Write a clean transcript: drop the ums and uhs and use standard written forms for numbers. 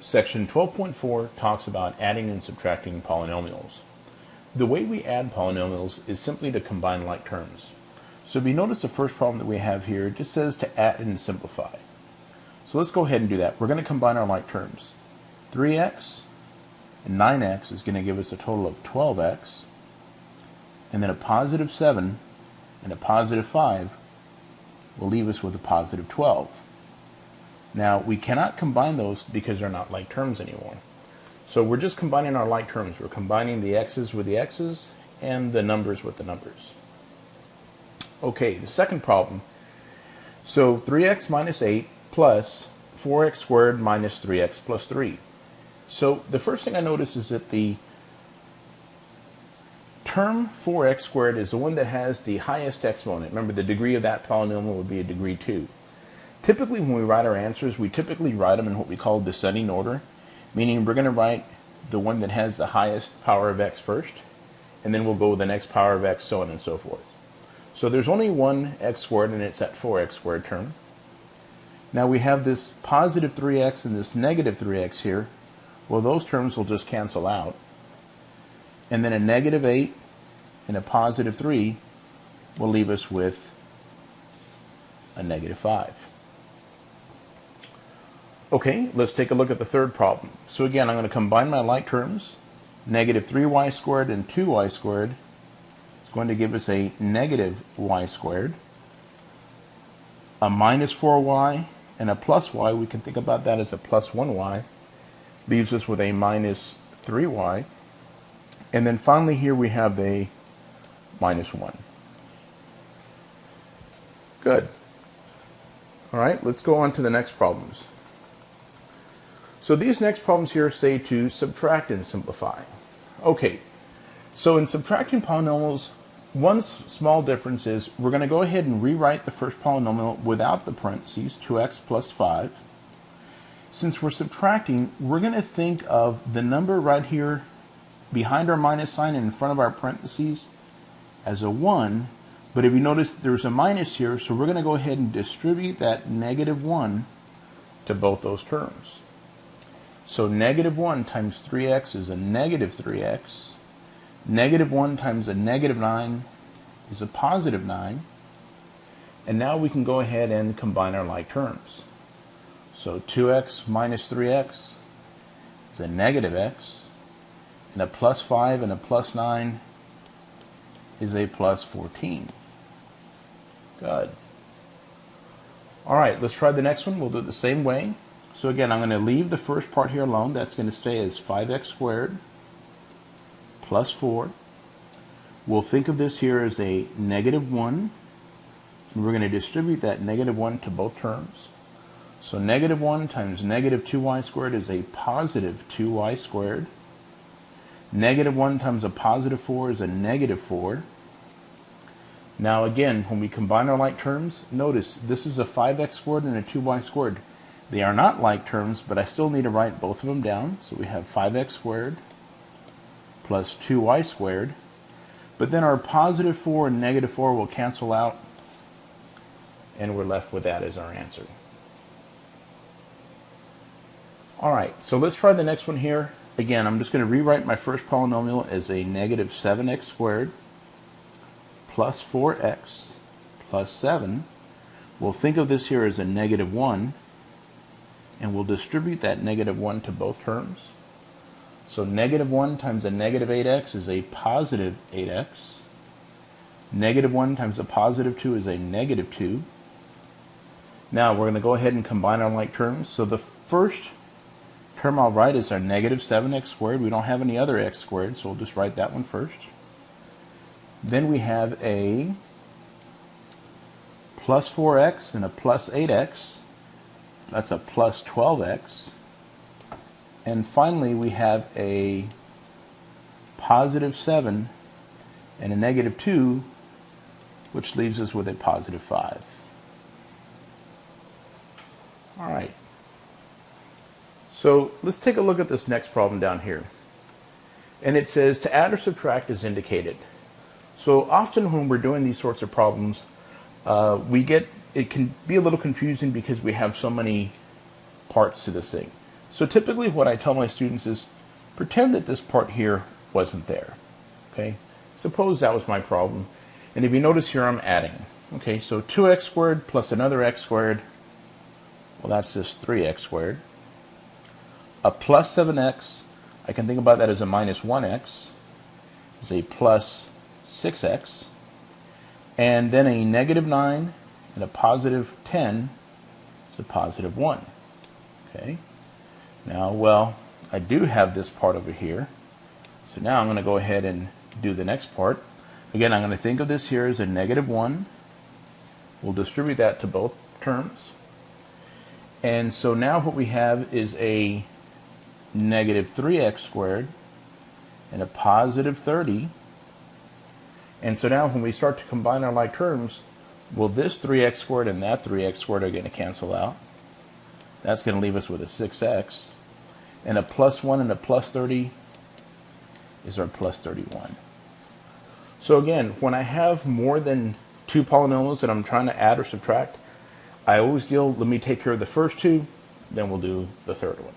Section 12.4 talks about adding and subtracting polynomials. The way we add polynomials is simply to combine like terms. So if you notice the first problem that we have here, it just says to add and simplify. So let's go ahead and do that. We're going to combine our like terms. 3x and 9x is going to give us a total of 12x, and then a positive 7 and a positive 5 will leave us with a positive 12. Now, we cannot combine those because they're not like terms anymore. So we're just combining our like terms. We're combining the x's with the x's and the numbers with the numbers. Okay, the second problem. So 3x minus 8 plus 4x squared minus 3x plus 3. So the first thing I notice is that the term 4x squared is the one that has the highest exponent. Remember, the degree of that polynomial would be a degree 2. Typically, when we write our answers, we typically write them in what we call descending order, meaning we're going to write the one that has the highest power of x first, and then we'll go with the next power of x, so on and so forth. So there's only one x squared, and it's that 4x squared term. Now we have this positive 3x and this negative 3x here. Well, those terms will just cancel out. And then a negative 8 and a positive 3 will leave us with a negative 5. Okay, let's take a look at the third problem. So again, I'm going to combine my like terms. Negative 3y squared and 2y squared is going to give us a negative y squared. A minus 4y and a plus y, we can think about that as a plus 1y, leaves us with a minus 3y. And then finally here we have a minus 1. Good. All right, let's go on to the next problems. So these next problems here say to subtract and simplify. Okay, so in subtracting polynomials, one small difference is we're going to go ahead and rewrite the first polynomial without the parentheses, 2x plus 5. Since we're subtracting, we're going to think of the number right here behind our minus sign and in front of our parentheses as a 1. But if you notice, there's a minus here, so we're going to go ahead and distribute that negative 1 to both those terms. So negative 1 times 3x is a negative 3x. Negative 1 times a negative 9 is a positive 9. And now we can go ahead and combine our like terms. So 2x minus 3x is a negative x. And a plus 5 and a plus 9 is a plus 14. Good. All right, let's try the next one. We'll do it the same way. So again, I'm going to leave the first part here alone. That's going to stay as 5x squared plus 4. We'll think of this here as a negative 1. And we're going to distribute that negative 1 to both terms. So negative 1 times negative 2y squared is a positive 2y squared. Negative 1 times a positive 4 is a negative 4. Now again, when we combine our like terms, notice this is a 5x squared and a 2y squared. They are not like terms, but I still need to write both of them down. So we have 5x squared plus 2y squared. But then our positive 4 and negative 4 will cancel out, and we're left with that as our answer. All right, so let's try the next one here. Again, I'm just going to rewrite my first polynomial as a negative 7x squared plus 4x plus 7. We'll think of this here as a negative 1, and we'll distribute that negative 1 to both terms. So negative 1 times a negative 8x is a positive 8x. Negative 1 times a positive 2 is a negative 2. Now we're going to go ahead and combine our like terms. So the first term I'll write is our negative 7x squared. We don't have any other x squared, so we'll just write that one first. Then we have a plus 4x and a plus 8x. That's a plus 12x. And finally, we have a positive 7 and a negative 2, which leaves us with a positive 5. All right. So let's take a look at this next problem down here. And it says to add or subtract is indicated. So often when we're doing these sorts of problems, it can be a little confusing because we have so many parts to this thing. So typically what I tell my students is pretend that this part here wasn't there. Okay? Suppose that was my problem. And if you notice here, I'm adding. Okay, so 2x squared plus another x squared, well, that's just 3x squared. A plus 7x, I can think about that as a minus 1x, is a plus 6x. And then a negative 9 and a positive 10 is a positive 1. Okay, now, well, I do have this part over here. So now I'm going to go ahead and do the next part. Again, I'm going to think of this here as a negative 1. We'll distribute that to both terms. And so now what we have is a negative 3x squared and a positive 30. And so now when we start to combine our like terms, well, this 3x squared and that 3x squared are going to cancel out. That's going to leave us with a 6x. And a plus 1 and a plus 30 is our plus 31. So again, when I have more than two polynomials that I'm trying to add or subtract, I always deal, let me take care of the first two, then we'll do the third one.